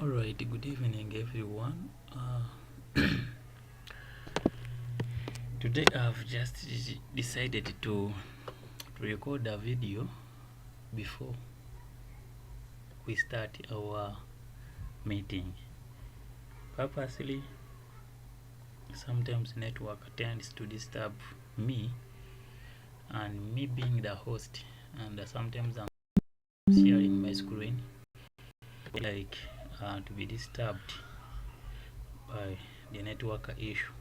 Alright, good evening everyone. Today I've just decided to record a video before we start our meeting. Purposely, sometimes network tends to disturb me, and me being the host, and sometimes I'm sharing my screen, like to be disturbed by the network issue.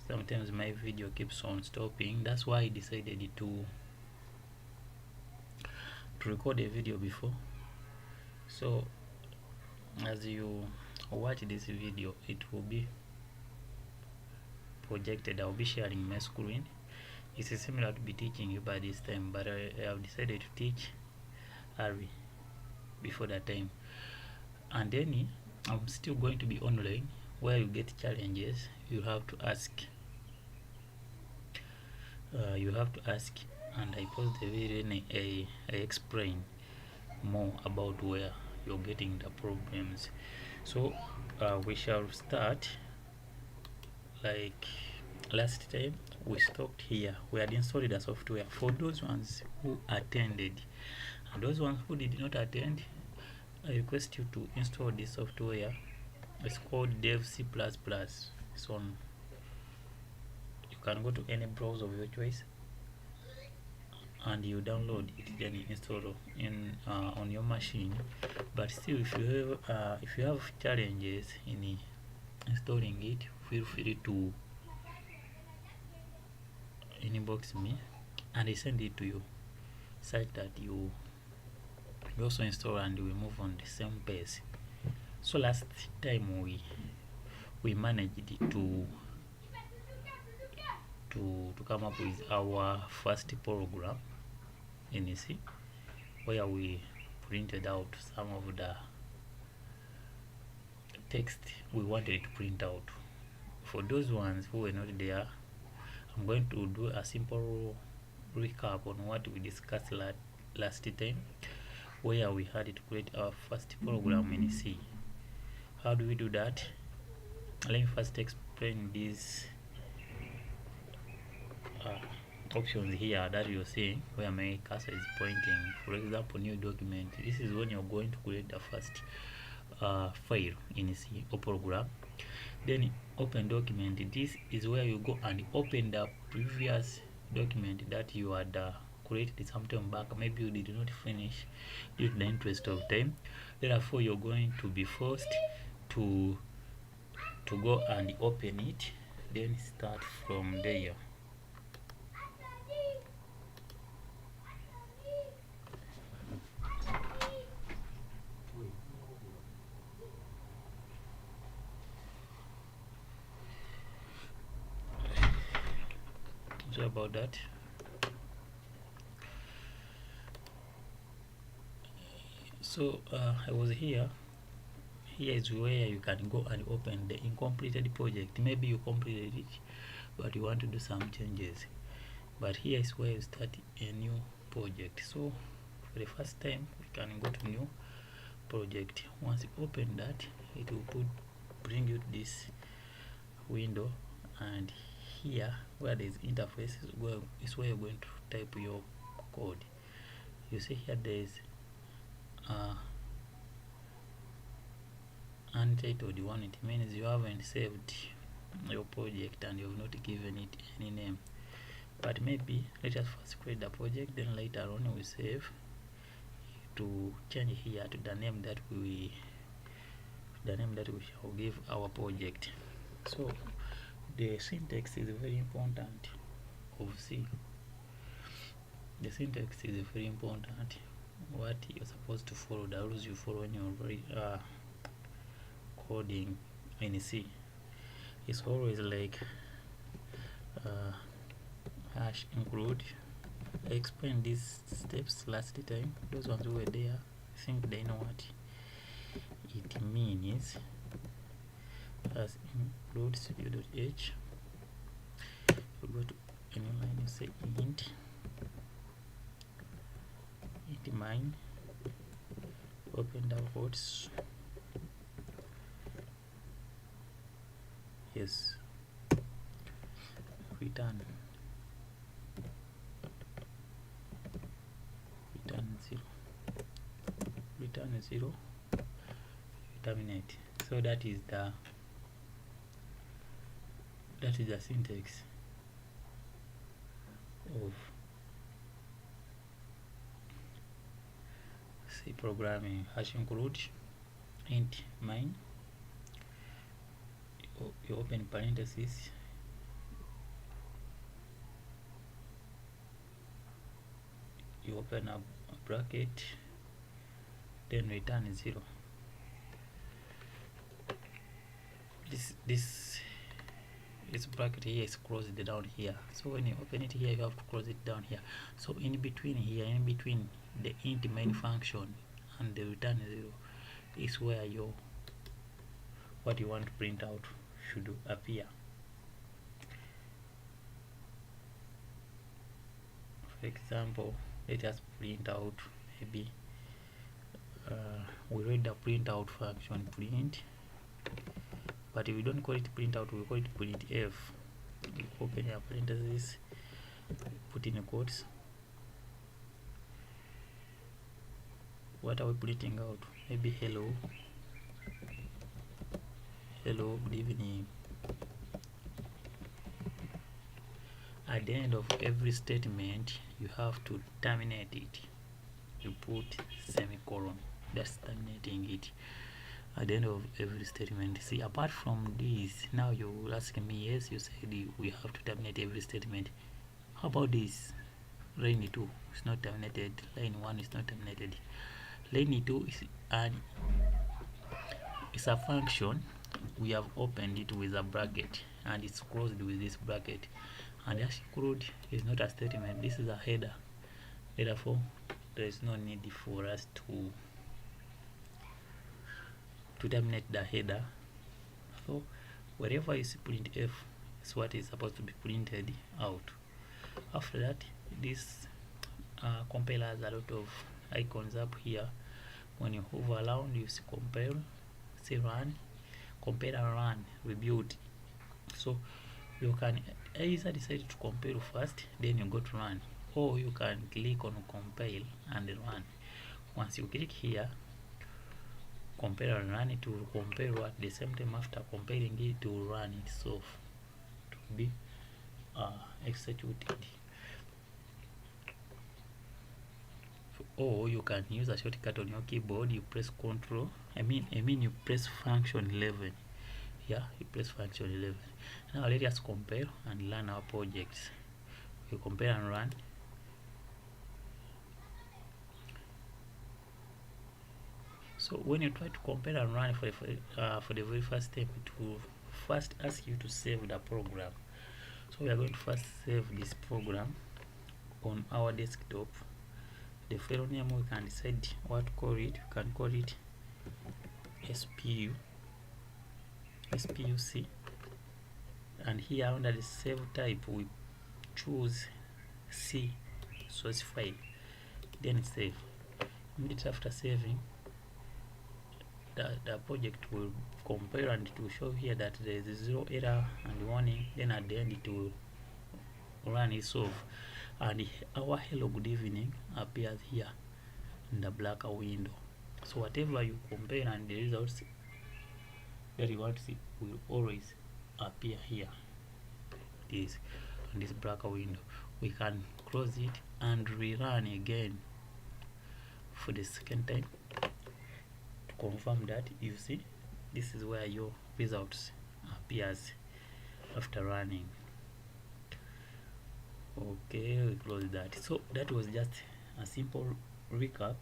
Sometimes my video keeps on stopping. That's why I decided to record a video before. So as you watch this video, it will be projected. I'll be sharing my screen. It's similar to be teaching you by this time, but I have decided to teach early before that time. And then I'm still going to be online, where you get challenges. You have to ask, and I post the video and I explain more about where you're getting the problems. So we shall start. Like last time we stopped here. We had installed the software for those ones who attended, and those ones who did not attend, I request you to install this software. It's called Dev C++. It's on, you can go to any browser of your choice and you download it, then you install in on your machine. But still, if you have challenges in installing it, feel free to inbox me and I send it to you, such that you also install and we move on the same pace. So last time we managed to come up with our first program in C, where we printed out some of the text we wanted to print out. For those ones who were not there, I'm going to do a simple recap on what we discussed last time, where we had to create our first program in C. How do we do that? Let me first explain these options here that you're seeing, where my cursor is pointing. For example, new document. This is when you're going to create the first file in C or program. Then open document. This is where you go and open the previous document that you had created some time back. Maybe you did not finish due to the interest of time. Therefore, you're going to be forced to go and open it, then start from there. Sorry about that. So I was here. Here is where you can go and open the incompleted project. Maybe you completed it, but you want to do some changes. But here is where you start a new project. So for the first time, we can go to new project. Once you open that, it will bring you to this window, and here where there is interface is where you're going to type your code. You see here there is untitled one. It means you haven't saved your project and you have not given it any name. But maybe let us first create the project, then later on we save to change here to the name that we shall give our project. So the syntax is very important of C. The syntax is very important. What you're supposed to follow, the rules you follow when you're coding in C. It's always like hash include. I explained these steps last time. Those ones who were there, I think they know what it means. As include studio.h. You go to any line, you say int mine open double quotes, yes, return 0, return 0, terminate. So that is the syntax of C programming. Hash include int main, you open parentheses, you open a bracket, then return 0. This bracket here is closed down here, so when you open it here you have to close it down here. So in between here, in between the int main function and the return 0 is where what you want to print out should appear. For example, let us print out maybe we read the print out function print, but if we don't call it print out, we call it print f. You open your parentheses, put in quotes. What are we printing out? Maybe hello, good evening. At the end of every statement you have to terminate it. You put semicolon, that's terminating it at the end of every statement. See, apart from this, now you're asking me, yes, you said we have to terminate every statement. How about this? Line 2 is not terminated, line 1 is not terminated. Line 2 is a function. We have opened it with a bracket and it's closed with this bracket, and hash include is not a statement, this is a header. Therefore there is no need for us to terminate the header. So wherever you see print f is what is supposed to be printed out. After that, this compiler has a lot of icons up here. When you hover around, you see compile, see run, compile and run, rebuild. So you can either decide to compile first, then you go to run, or you can click on compile and run. Once you click here, compile and run, it will compile at the same time. After compiling it will run itself to be executed. Or you can use a shortcut on your keyboard. You press Control. You press function 11. Yeah, you press function 11. Now let us compare and learn our projects. We compare and run. So when you try to compare and run for the very first step, it will first ask you to save the program. So we are going to first save this program on our desktop. The file name we can decide what to call it. We can call it SPUC, and here under the save type we choose C source file, then save. Immediately after saving, the project will compile and it will show here that there is 0 error and warning. Then at the end it will run itself, and our hello good evening appears here in the black window. So whatever you compare and the results that you want to see will always appear here. This on this black window. We can close it and rerun again for the second time to confirm that you see this is where your results appears after running. Okay, we close that. So that was just a simple recap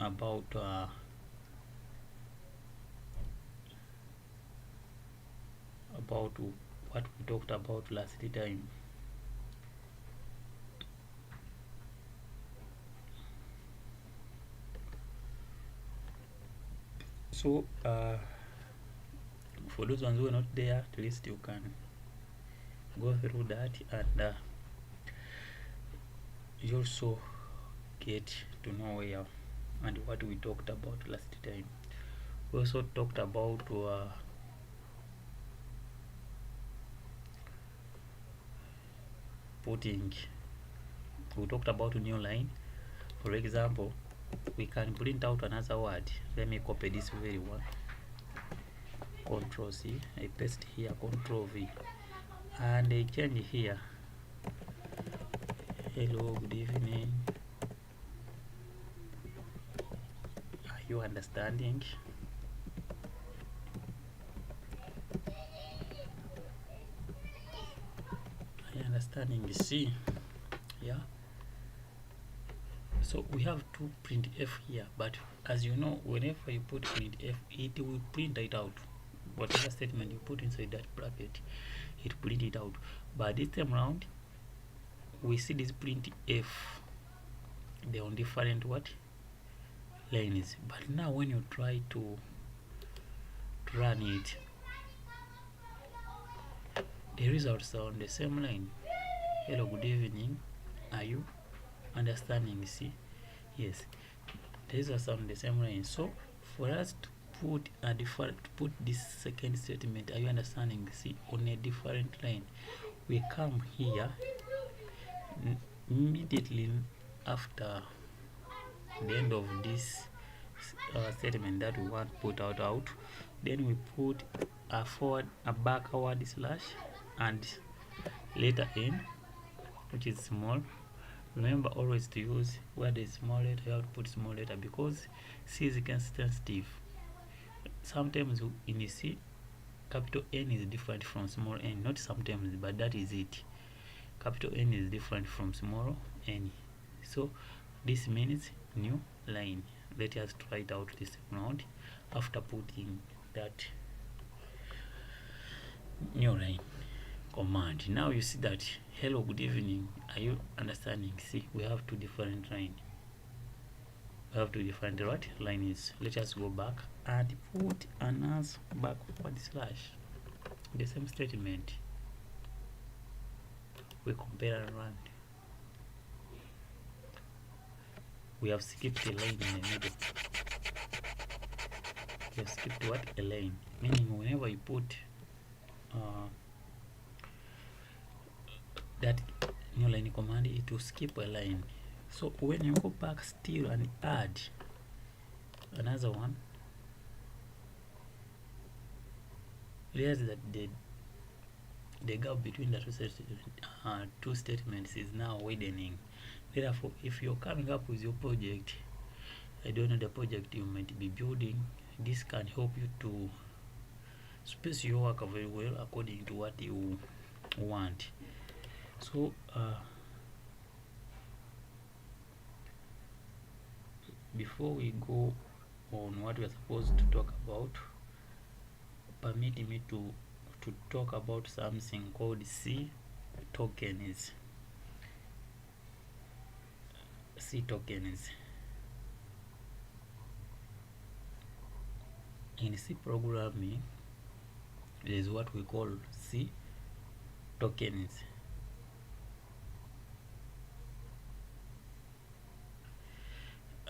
about what we talked about last time. So for those ones who are not there, at least you can go through that, and you also get to know where and what we talked about last time. We also talked about we talked about a new line. For example, we can print out another word. Let me copy this very one, Control C, I paste here, Control V, and I change here, hello, good evening. Are you understanding? Are you understanding? See, yeah. So we have to printf here, but as you know, whenever you put printf, it will print it out. Whatever statement you put inside that bracket, it print it out. But this time around, we see this printf, they're on different what lines. But now when you try to run it, the results are on the same line. Hello, good evening. Are you understanding? See, yes, the results are on the same line. So for us to put this second statement, are you understanding? See, on a different line, we come here immediately after the end of this statement that we want to put out, then we put a backward slash and letter n, which is small. Remember always to use where there is small letter, you have to put small letter, because C is sensitive. Sometimes in the C, capital N is different from small n. Not sometimes, but that is it. Capital N is different from small n. So this means new line. Let us try it out this round after putting that new line command. Now you see that hello, good evening, are you understanding? See, we have two different lines. We have two different what lines. Let us go back and put another backward slash, the same statement. We compare and run. We have skipped a line in the middle. We have skipped what? A line. Meaning whenever you put that new line command, it will skip a line. So when you go back still and add another one, realize that the gap between the two statements is now widening. Therefore, if you're coming up with your project, I don't know the project you might be building, this can help you to space your work very well according to what you want. So before we go on what we are supposed to talk about, permit me to talk about something called C tokens. C tokens. In C programming, there is what we call C tokens.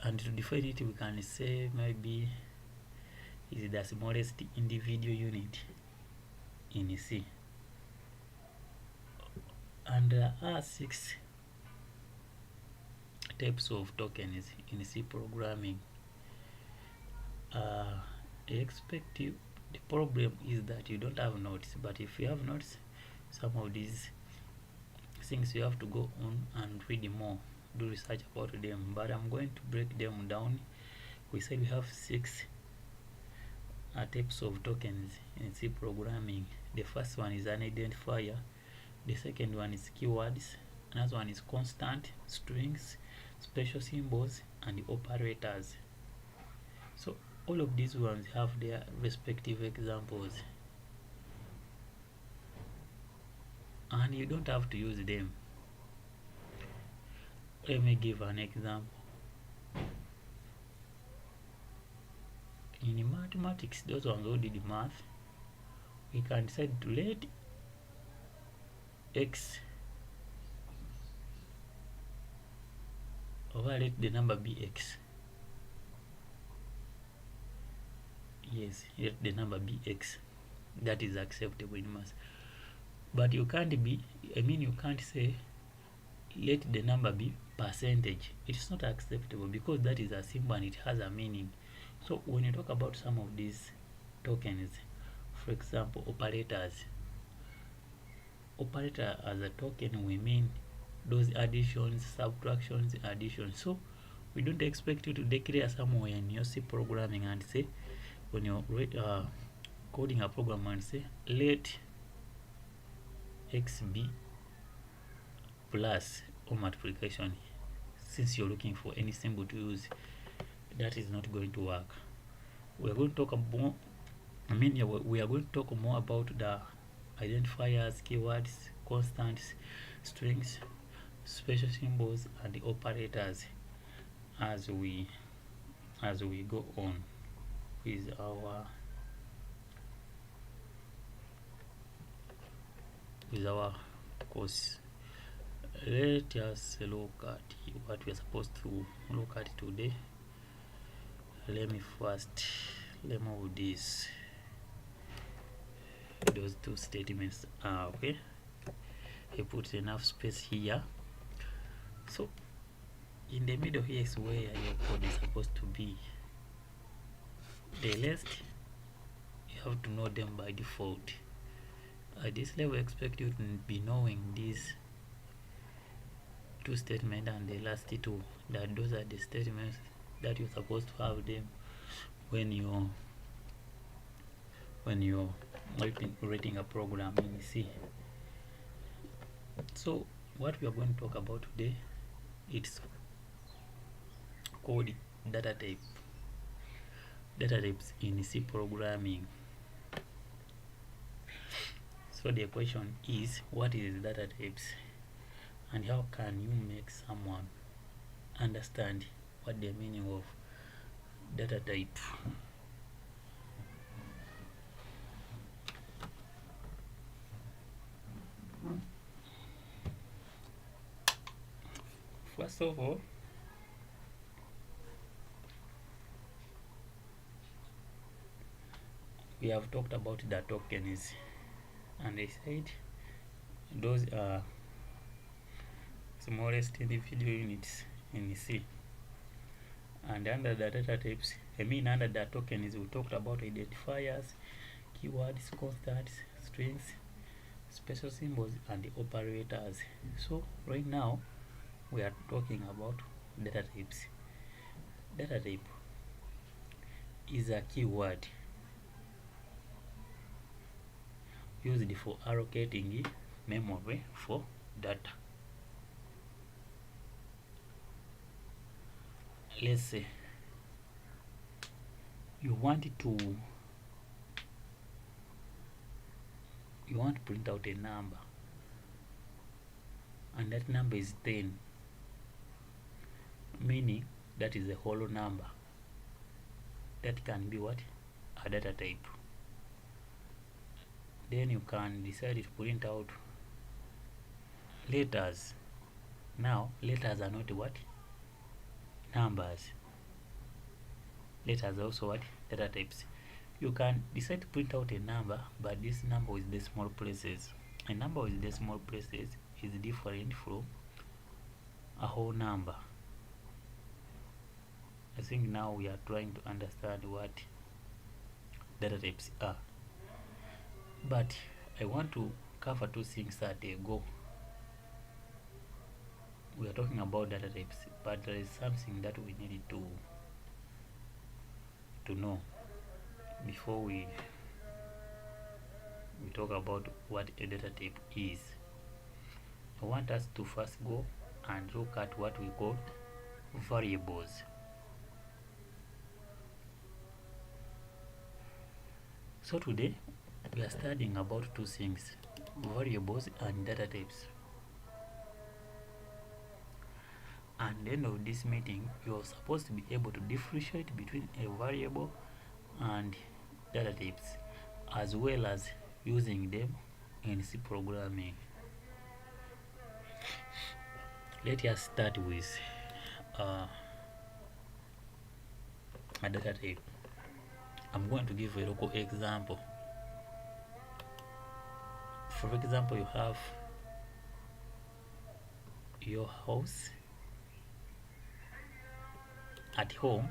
And to define it, we can say maybe is the smallest individual unit in C. And there are 6 types of tokens in C programming. The problem is that you don't have notes, but if you have notes, some of these things you have to go on and read more, do research about them, but I'm going to break them down. We said we have 6 types of tokens in C programming. The first one is an identifier, the second one is keywords, another one is constant, strings, special symbols, and operators. So all of these ones have their respective examples, and you don't have to use them. Let me give an example. In mathematics, those ones who did math, we can decide to let x over let the number be x. yes, let the number be x. That is acceptable in math. But you can't be, you can't say let the number be percentage. It's not acceptable because that is a symbol and it has a meaning. So when you talk about some of these tokens, for example, operator as a token, we mean those additions, subtractions, additions. So we don't expect you to declare somewhere in your C programming and say, when you're coding a program and say let x be plus or multiplication, since you're looking for any symbol to use, that is not going to work. We are going to talk about, we are going to talk more about the identifiers, keywords, constants, strings, special symbols, and the operators as we go on with our course. Let us look at what we are supposed to look at today. Let me first remove those two statements. Okay, I put enough space here. So in the middle here is where your code is supposed to be. The rest you have to know them by default. At this level, I expect you to be knowing these two statements and the last two, that those are the statements that you're supposed to have them when you're writing a program in C. So what we are going to talk about today, it's called data types in C programming. So the question is, what is data types and how can you make someone understand what the meaning of data type? First of all, we have talked about the tokens, and I said those are smallest individual units in C. And under the data types, under the tokens, we talked about identifiers, keywords, constants, strings, special symbols, and the operators. So right now we are talking about data types. Data type is a keyword used for allocating memory for data. Let's say you want to print out a number, and that number is 10, meaning that is a whole number. That can be what? A data type. Then you can decide to print out letters. Now letters are not what? Numbers. Letters are also what? Data types. You can decide to print out a number, but this number with decimal places. A number with decimal places is different from a whole number. I think now we are trying to understand what data types are. But I want to cover two things at a go. We are talking about data types, but there is something that we need to know before we talk about what a data type is. I want us to first go and look at what we call variables. So today we are studying about two things, variables and data types. At the end of this meeting, you are supposed to be able to differentiate between a variable and data types, as well as using them in C programming. Let us start with a data type. I'm going to give a local example. For example, you have your house at home,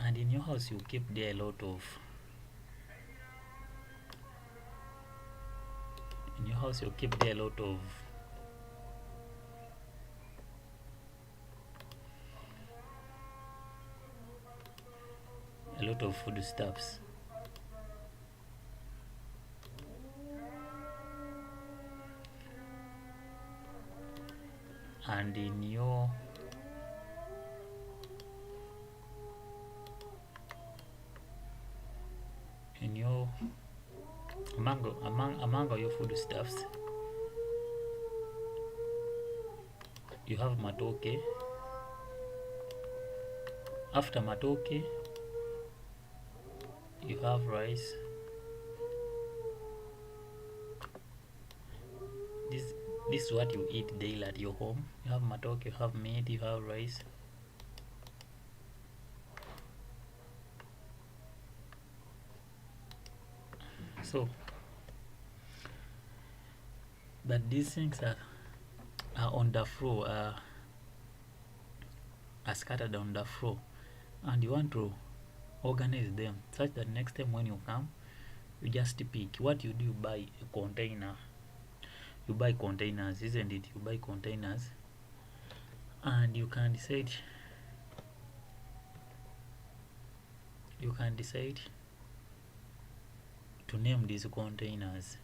and in your house you keep there a lot of in your house you keep there a lot of foodstuffs, and in your among all your foodstuffs you have matoke. After matoke you have rice. This is what you eat daily at your home. You have matoke, you have meat, you have rice. So but these things are on the floor, are scattered on the floor, and you want to organize them such that next time when you come you just pick. What you do, you buy a container, you buy containers, isn't it? You buy containers, and you can decide to name these containers.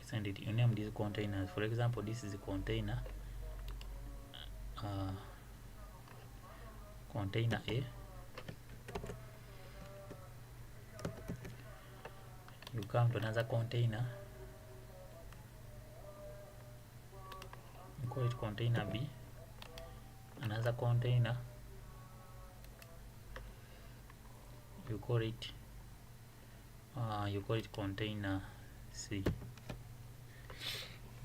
Isn't it? You name these containers. For example, this is a container, container A. You come to another container, you call it container B. Another container, you call it container C.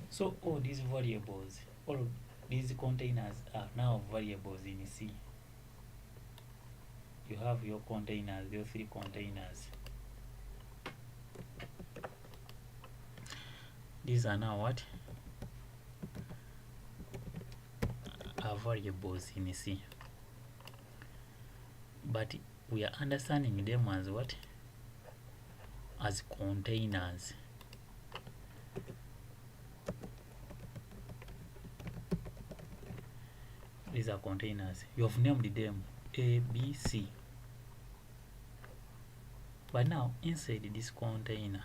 So all these variables, all these containers are now variables in C. You have your containers, your 3 containers. These are now what? Are variables in C. But we are understanding them as what? As containers. These are containers. You have named them A, B, C. But now inside this container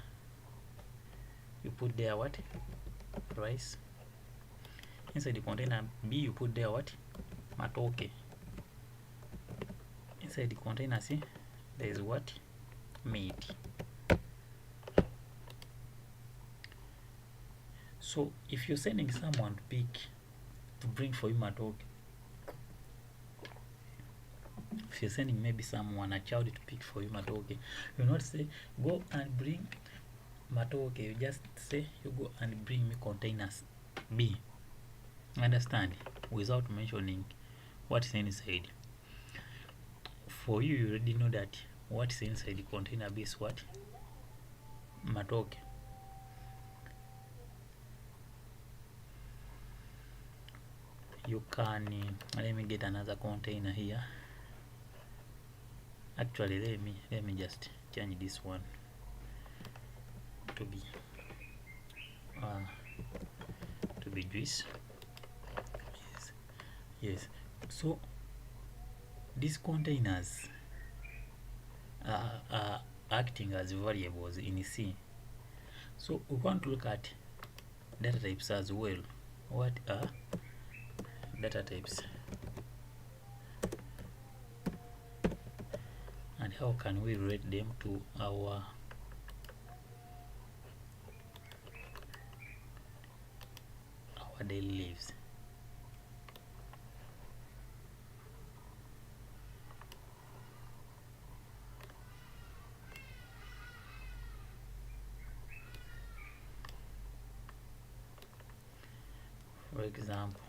you put there what? Rice. Inside the container B you put there what? Matoke. Inside the container C there is what? Meat. So if you're sending someone to bring for you matoke, if you're sending maybe someone, a child, to pick for you matoke, you not say go and bring matoke. You just say you go and bring me containers B. Understand? Without mentioning what is inside. For you already know that what is inside the container B is what? Matoke. You can let me get another container here. Actually, let me just change this one to be juice. Yes. So these containers are acting as variables in C. So we want to look at data types as well. What are data types? And how can we relate them to our daily lives? For example,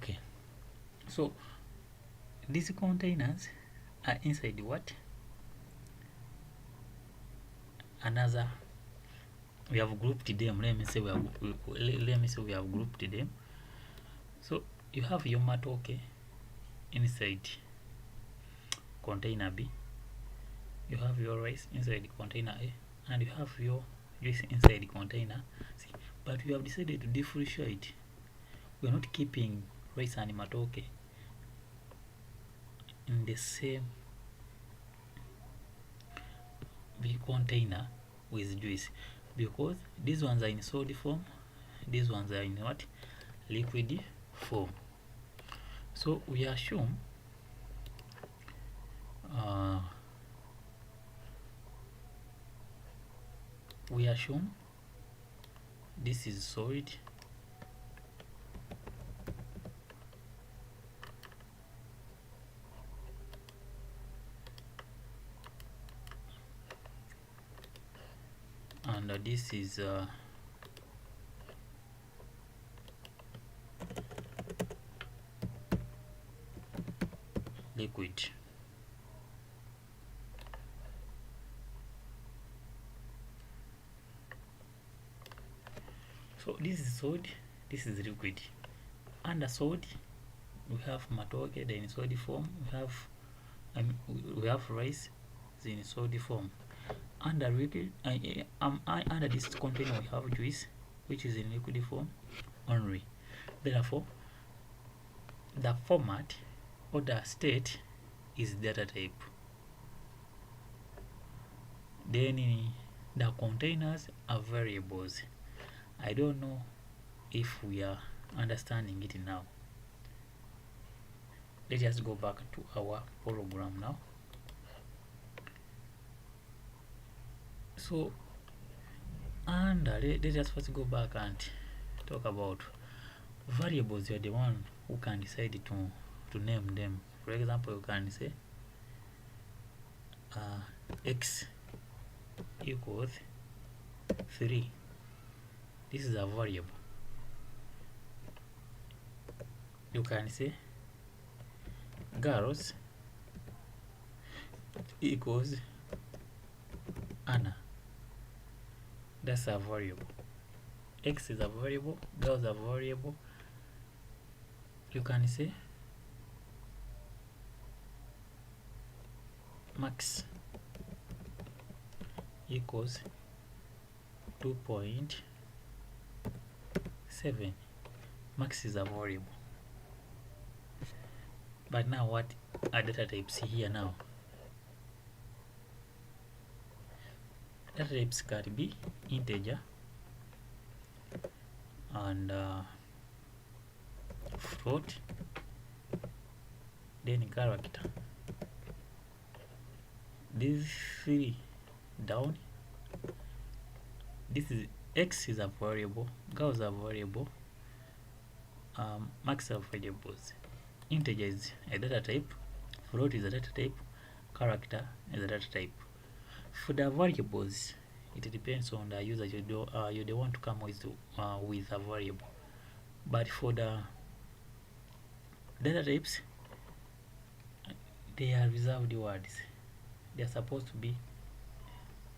Okay, so these containers are inside what? Another, we have grouped them. Let me say we have grouped them. So you have your matoke inside container B, you have your rice inside container A, and you have your juice inside container C. But we have decided to differentiate. We are not keeping rice and matoke in the same container with juice, because these ones are in solid form, these ones are in what? Liquid form. So we assume this is solid, and this is liquid. So this is solid, this is liquid. Under solid we have matoke, then in solid form we have rice in solid form. Under liquid, under this container we have juice, which is in liquid form only. Therefore, the format or the state is data type. Then the containers are variables. I don't know if we are understanding it now. Let's just go back to our program now. So, and let's just first go back and talk about variables. You are the one who can decide to name them. For example, you can say x equals 3. This is a variable. You can say girls equals Anna. That's a variable. X is a variable, girls are variable. You can say Max equals 2.7. Max is a variable. But now what are data types here now? Data types can be integer and float, then character. These three down. This is X is a variable, girls are variable, max are variables. Integer is a data type, float is a data type, character is a data type. For the variables, it depends on the user you don't want to come with a variable. But for the data types, they are reserved words. They are supposed to be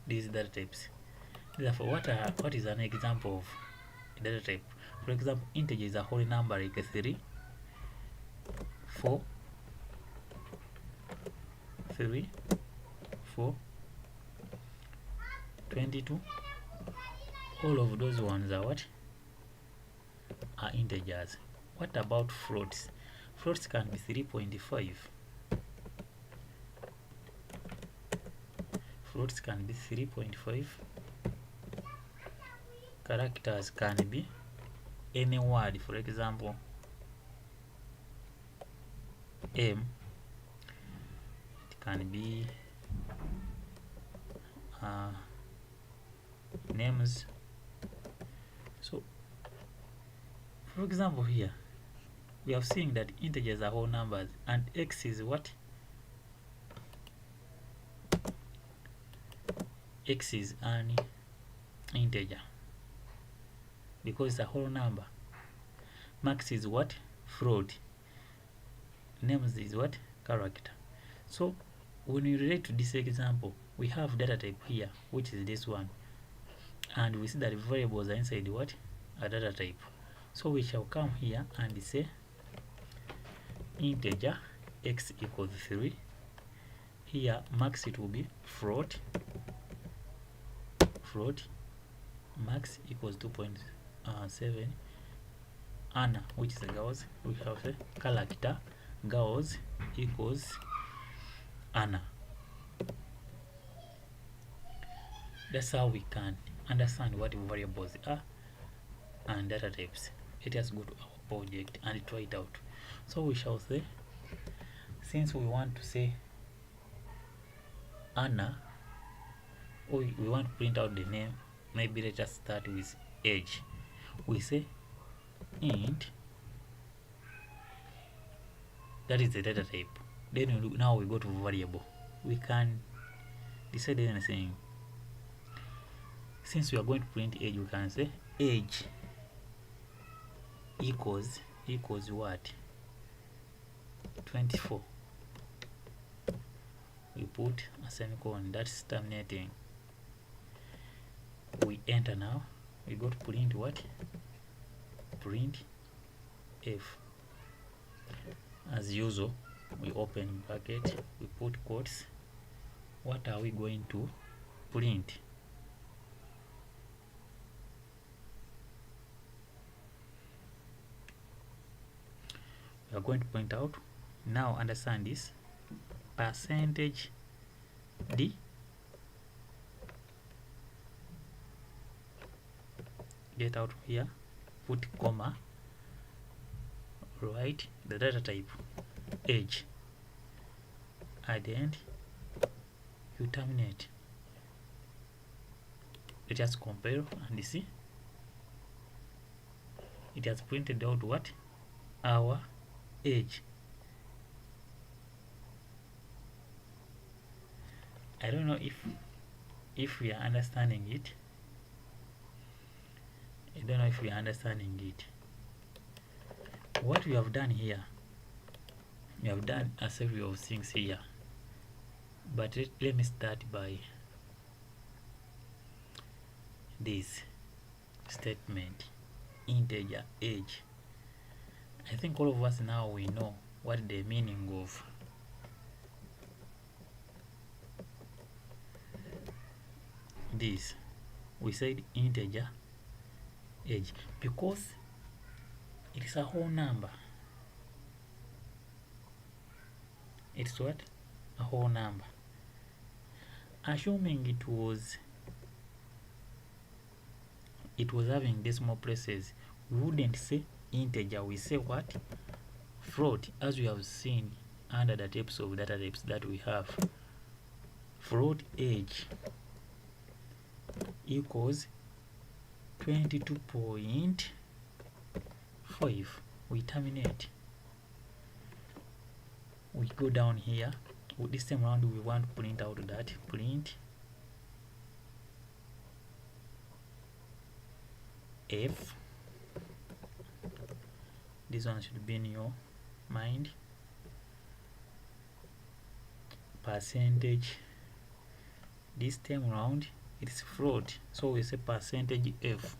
these data types. Therefore, what is an example of a data type? For example, integer is a whole number like 3, 4, 3, 4, 22. All of those ones are what? Are integers. What about floats? Floats can be 3.5. Floats can be 3.5. Characters can be any word. For example, M. It can be names. So, for example, here we have seen that integers are whole numbers, and X is what? X is an integer because it's a whole number. Max is what? float. Names is what? Character. So when we relate to this example, we have data type here, which is this one, and we see that variables are inside what? A data type. So we shall come here and say integer x equals 3. Here max it will be float max equals 2.7. Anna, which is a girls, we have a character girls equals Anna. That's how we can understand what variables are and data types. Let us go to our project and try it out. So we shall say, since we want to say Anna, or we want to print out the name, maybe let us start with age. We say int, that is the data type. Then now we go to variable. We can decide anything. Since we are going to print age, we can say age equals what? 24. We put a semicolon, that's terminating. We enter now. We go to print what? Print f. As usual, we open bracket, we put quotes. What are we going to print? We are going to print out. Now understand this. Percentage D get out here, put comma, write the data type age. At the end, you terminate. Let us compare and see. It has printed out what? Our age. I don't know if we are understanding it. I don't know if we are understanding it. What we have done here, we have done a series of things here. But let me start by this statement, integer age. I think all of us now we know what the meaning of this. We said integer age because it is a whole number. It's what? A whole number. Assuming it was having decimal places, we wouldn't say integer, we say what? Float, as we have seen under the types of data types that we have. Float age equals 22.5. We terminate. We go down here. This time around we want to print out that print f. This one should be in your mind. Percentage. This time around it's float, so we say percentage f.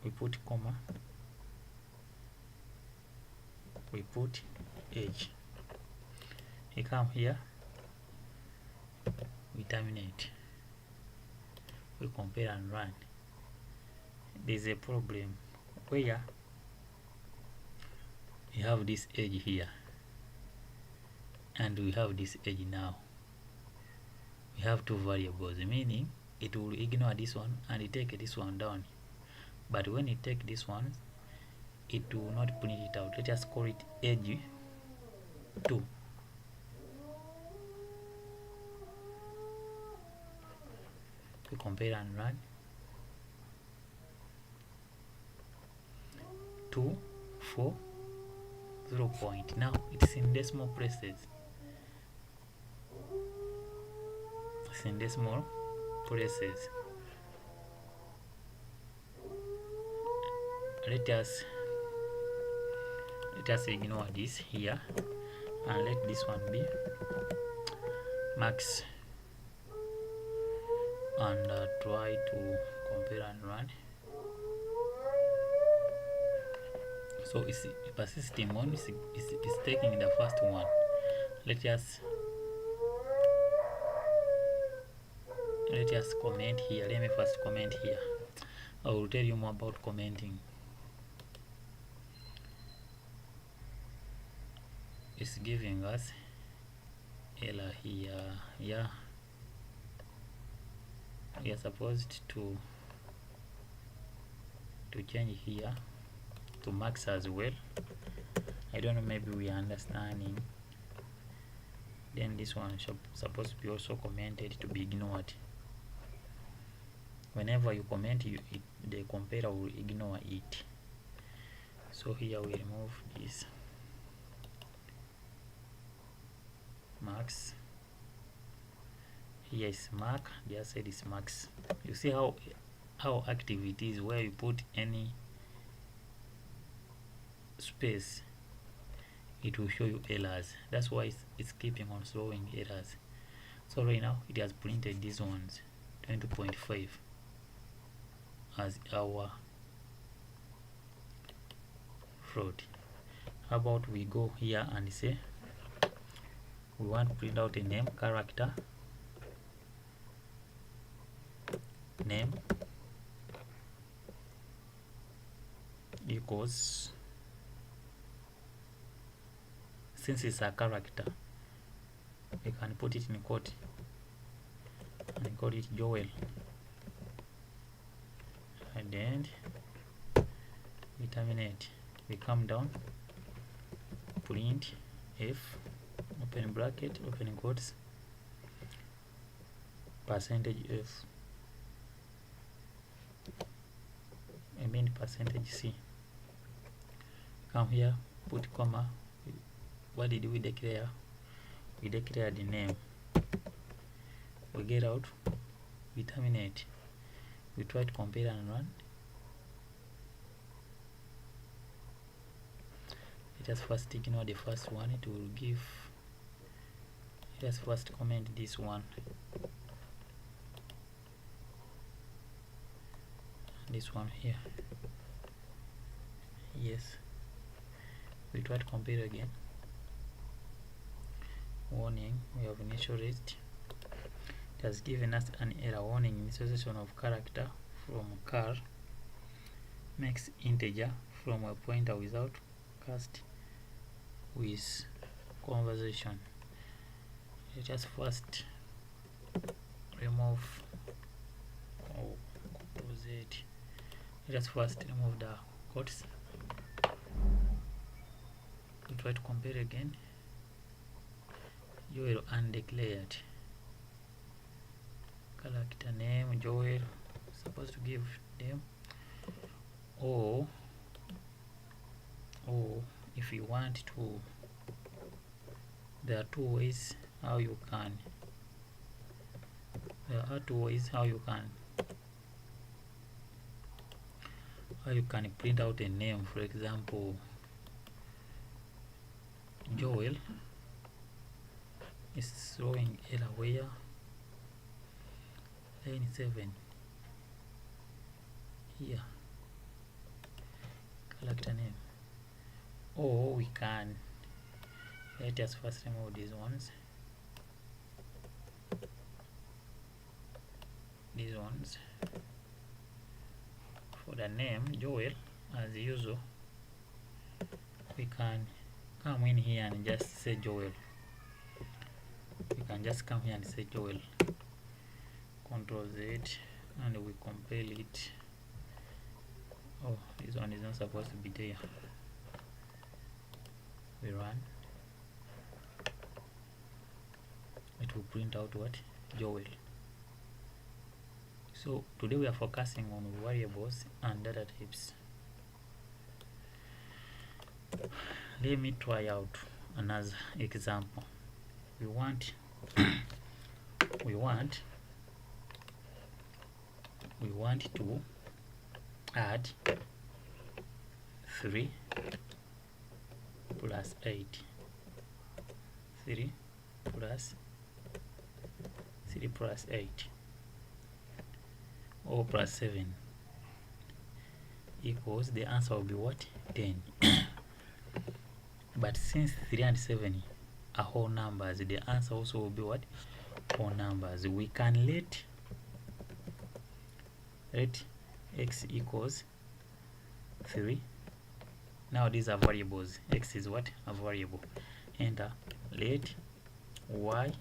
We put comma. We put age. We come here. We terminate. We compare and run. There's a problem where we have this age here and we have this age now. We have two variables, meaning it will ignore this one and it take this one down. But when it take this one, it will not print it out. Let us call it age 2. We compare and run. 2, 4, 0 point. Now it's in decimal places. It's in decimal places. Let us let us ignore this here and let this one be max, and try to compare and run. So it's persisting one is taking the first one. Let us comment here. Let me first comment here. I will tell you more about commenting. It's giving us error here. Yeah, we are supposed to change here to max as well. I don't know, maybe we are understanding. Then this one is supposed to be also commented to be ignored. Whenever you comment, the compiler will ignore it. So here we remove this max. Here is mark, the other side is max. You see how active it is. Where you put any space, it will show you errors. That's why it's keeping on showing errors. So right now it has printed these ones 20.5 as our float. How about we go here and say we want to print out a name character, name equals, since it's a character we can put it in quote and call it Joel, and then we terminate. We come down, print f, open bracket, open quotes, percentage f, I mean percentage c. Come here, put comma. What did we declare? We declared the name. We get out, we terminate, we try to compare and run. Let us first ignore the first one. It will give. Let us first comment this one, this one here. Yes, we try to compare again. Warning, we have initialized. It has given us an error warning. Initialization of character from char makes integer from a pointer without cast with conversation. Let us first remove, let us first remove the quotes. We try to compare again. Joel undeclared, character name Joel, supposed to give them, or if you want to, there are two ways how you can print out a name. For example, Joel is throwing error where line 7 here, character name. Or we can, let us first remove these ones, for the name Joel. As usual, we can come in here and just say Joel. We can just come here and say Joel, Control Z, and we compile it. Oh, this one is not supposed to be there. We run, it will print out what? Joel. So today we are focusing on variables and data types. Let me try out another example. We want to add 3 plus 8, 3 plus 8, or plus 7 equals, the answer will be what? 10. But since 3 and 7 are whole numbers, the answer also will be what? Whole numbers. We can let x equals 3. Now these are variables. X is what? A variable. Enter. Let y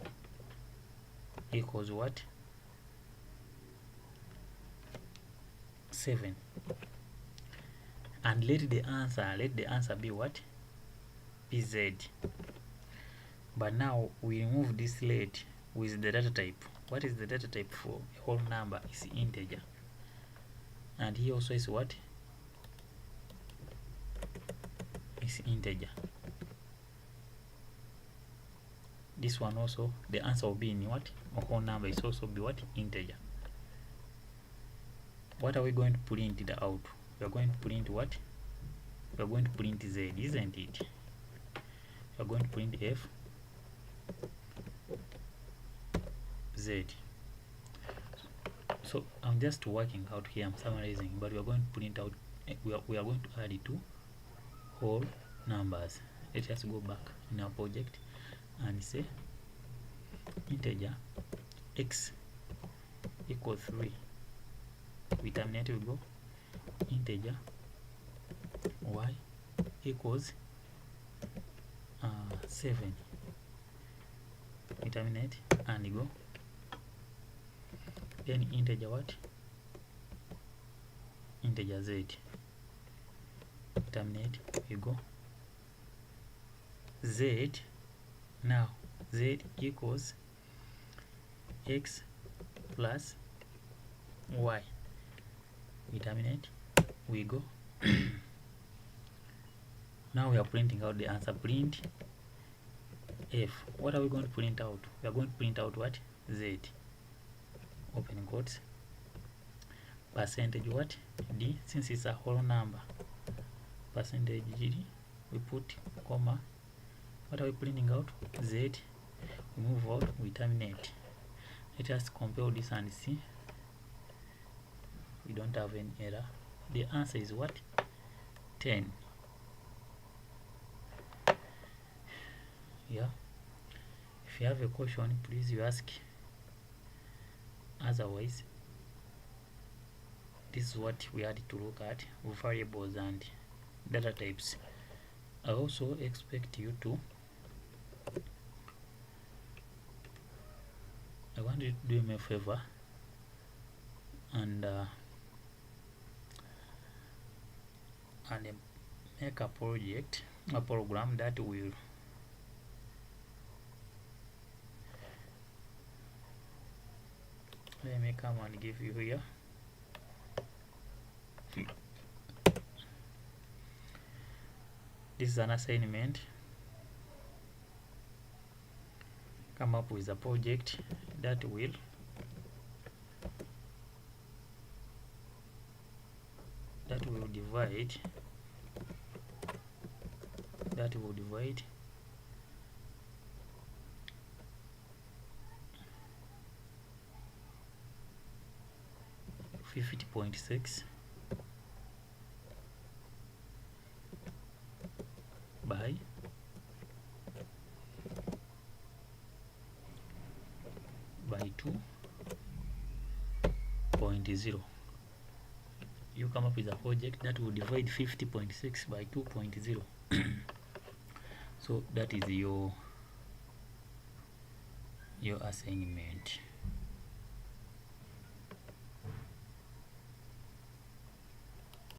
equals what? 7. And let the answer be what? Pz. But now we remove this let with the data type. What is the data type for a whole number? Is integer. And here also is what? Is integer. This one also, the answer will be in what? A whole number is also be what? Integer. What are we going to print it out? We are going to print what? We are going to print z, isn't it? We are going to print f z. So I'm just working out here, I'm summarizing, but we are going to print out, we are going to add it to whole numbers. Let us go back in our project and say integer x equals 3. We terminate, we go integer y equals 7. We terminate and go. Then integer what? Integer z. Terminate, we go. Z. Now z equals x plus y. We terminate, we go. Now we are printing out the answer. Print f. What are we going to print out? We are going to print out what? Z. Open quotes. Percentage what? D. Since it's a whole number, percentage d. We put comma. What are we printing out? Z. We move out, we terminate. Let us compare this and see. We don't have any error. The answer is what? 10. Yeah. If you have a question, please you ask. Otherwise, this is what we had to look at: variables and data types. I also expect you to, I want you to do me a favor and make a project, a program that will let me come and give you here. This is an assignment. Come up with a project that will divide 50.6 by 2.0. You come up with a project that will divide 50.6 by 2.0. So that is your assignment.